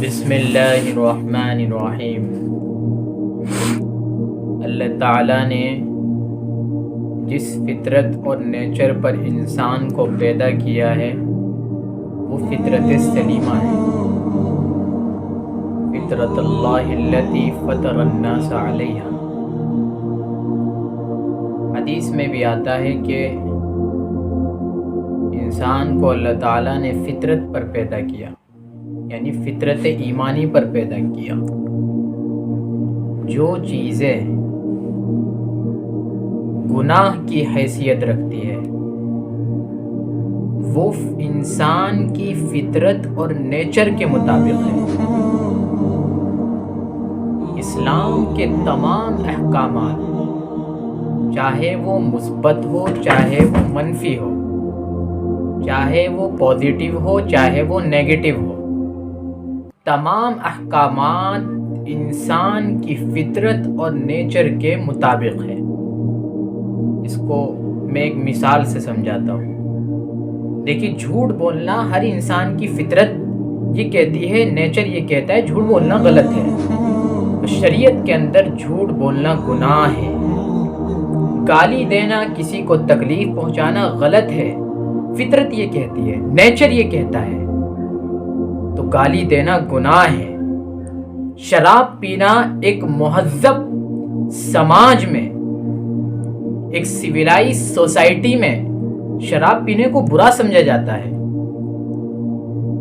بسم اللہ الرحمن الرحیم۔ اللہ تعالیٰ نے جس فطرت اور نیچر پر انسان کو پیدا کیا ہے وہ فطرت سلیمہ ہے، فطرت اللہ التی فطر الناس علیہا۔ حدیث میں بھی آتا ہے کہ انسان کو اللہ تعالیٰ نے فطرت پر پیدا کیا، یعنی فطرت ایمانی پر پیدا کیا۔ جو چیزیں گناہ کی حیثیت رکھتی ہے وہ انسان کی فطرت اور نیچر کے مطابق ہے۔ اسلام کے تمام احکامات، چاہے وہ مثبت ہو چاہے وہ منفی ہو، چاہے وہ پازیٹیو ہو چاہے وہ نیگیٹو ہو، تمام احکامات انسان کی فطرت اور نیچر کے مطابق ہے۔ اس کو میں ایک مثال سے سمجھاتا ہوں۔ دیکھیے، جھوٹ بولنا ہر انسان کی فطرت یہ کہتی ہے، نیچر یہ کہتا ہے جھوٹ بولنا غلط ہے۔ شریعت کے اندر جھوٹ بولنا گناہ ہے، گالی دینا، کسی کو تکلیف پہنچانا غلط ہے۔ فطرت یہ کہتی ہے، نیچر یہ کہتا ہے، تو گالی دینا گناہ ہے۔ شراب پینا ایک مہذب سماج میں، ایک سویلائز سوسائٹی میں شراب پینے کو برا سمجھا جاتا ہے۔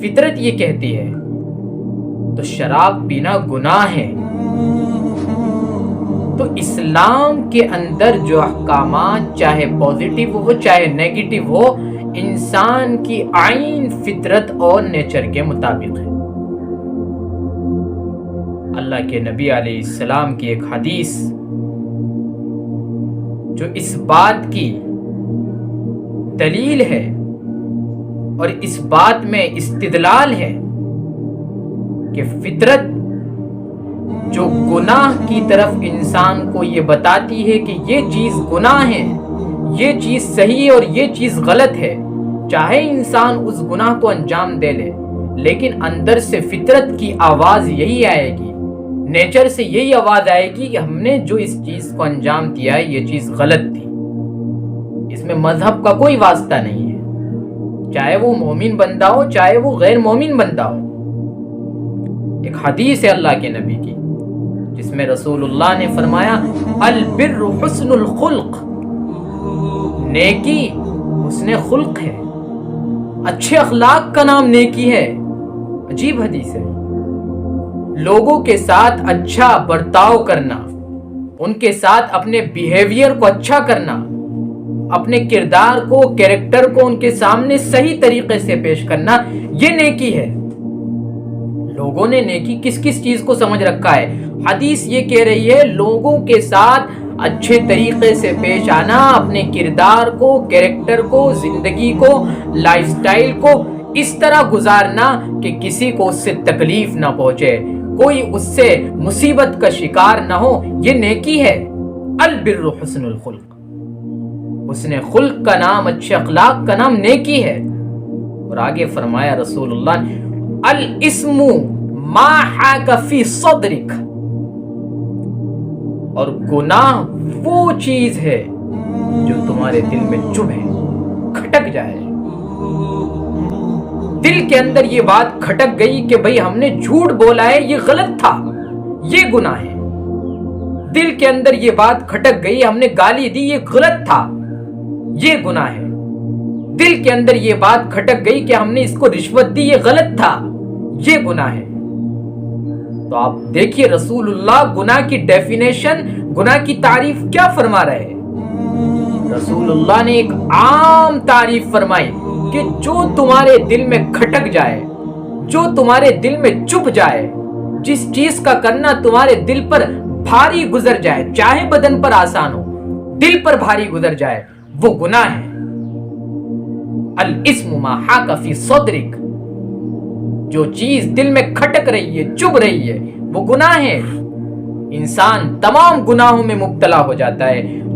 فطرت یہ کہتی ہے تو شراب پینا گناہ ہے۔ تو اسلام کے اندر جو احکامات چاہے پازیٹیو ہو چاہے نیگیٹو ہو، انسان کی عین فطرت اور نیچر کے مطابق ہے۔ اللہ کے نبی علیہ السلام کی ایک حدیث جو اس بات کی دلیل ہے اور اس بات میں استدلال ہے کہ فطرت جو گناہ کی طرف انسان کو یہ بتاتی ہے کہ یہ چیز گناہ ہے، یہ چیز صحیح اور یہ چیز غلط ہے، چاہے انسان اس گناہ کو انجام دے لے، لیکن اندر سے فطرت کی آواز یہی آئے گی، نیچر سے یہی آواز آئے گی کہ ہم نے جو اس چیز کو انجام دیا ہے یہ چیز غلط تھی۔ اس میں مذہب کا کوئی واسطہ نہیں ہے، چاہے وہ مومن بندہ ہو چاہے وہ غیر مومن بندہ ہو۔ ایک حدیث ہے اللہ کے نبی کی جس میں رسول اللہ نے فرمایا، البر حسن الخلق، نیکی حسن خلق ہے، اچھے اخلاق کا نام نیکی ہے۔ عجیب حدیث ہے۔ لوگوں کے ساتھ اچھا برتاؤ کرنا، ان کے ساتھ اپنے بیہیویئر کو اچھا کرنا، اپنے کردار کو، کیریکٹر کو ان کے سامنے صحیح طریقے سے پیش کرنا، یہ نیکی ہے۔ لوگوں نے نیکی کس کس چیز کو سمجھ رکھا ہے؟ حدیث یہ کہہ رہی ہے لوگوں کے ساتھ اچھے طریقے سے پیش آنا، اپنے کردار کو، کیریکٹر کو، زندگی کو، لائف سٹائل کو اس طرح گزارنا کہ کسی کو اس سے تکلیف نہ پہنچے، کوئی اس سے مصیبت کا شکار نہ ہو، یہ نیکی ہے۔ البر حسن الخلق، حسن خلق کا نام، اچھے اخلاق کا نام نیکی ہے۔ اور آگے فرمایا رسول اللہ نے، الاسم ما حاک فی صدرک، اور گناہ وہ چیز ہے جو تمہارے دل میں چبھے، کھٹک جائے۔ دل کے اندر یہ بات کھٹک گئی کہ بھئی ہم نے جھوٹ بولا ہے، یہ غلط تھا، یہ گناہ ہے۔ دل کے اندر یہ بات کھٹک گئی، ہم نے گالی دی، یہ غلط تھا، یہ گناہ ہے۔ دل کے اندر یہ بات کھٹک گئی کہ ہم نے اس کو رشوت دی، یہ غلط تھا، یہ گناہ ہے۔ تو آپ دیکھیے رسول اللہ گناہ کی ڈیفینیشن، گناہ کی تعریف کیا فرما رہے ہیں۔ رسول اللہ نے ایک عام تعریف فرمائی کہ جو تمہارے دل میں کھٹک جائے، جو تمہارے دل میں چپ جائے، جس چیز کا کرنا تمہارے دل پر بھاری گزر جائے، چاہے بدن پر آسان ہو، دل پر بھاری گزر جائے، وہ گناہ ہے۔ الاسم ما حاک فی صدرک، جو چیز دل میں کھٹک رہی ہے، چبھ رہی ہے، وہ گناہ ہے۔ انسان تمام گناہوں میں مبتلا ہو جاتا ہے۔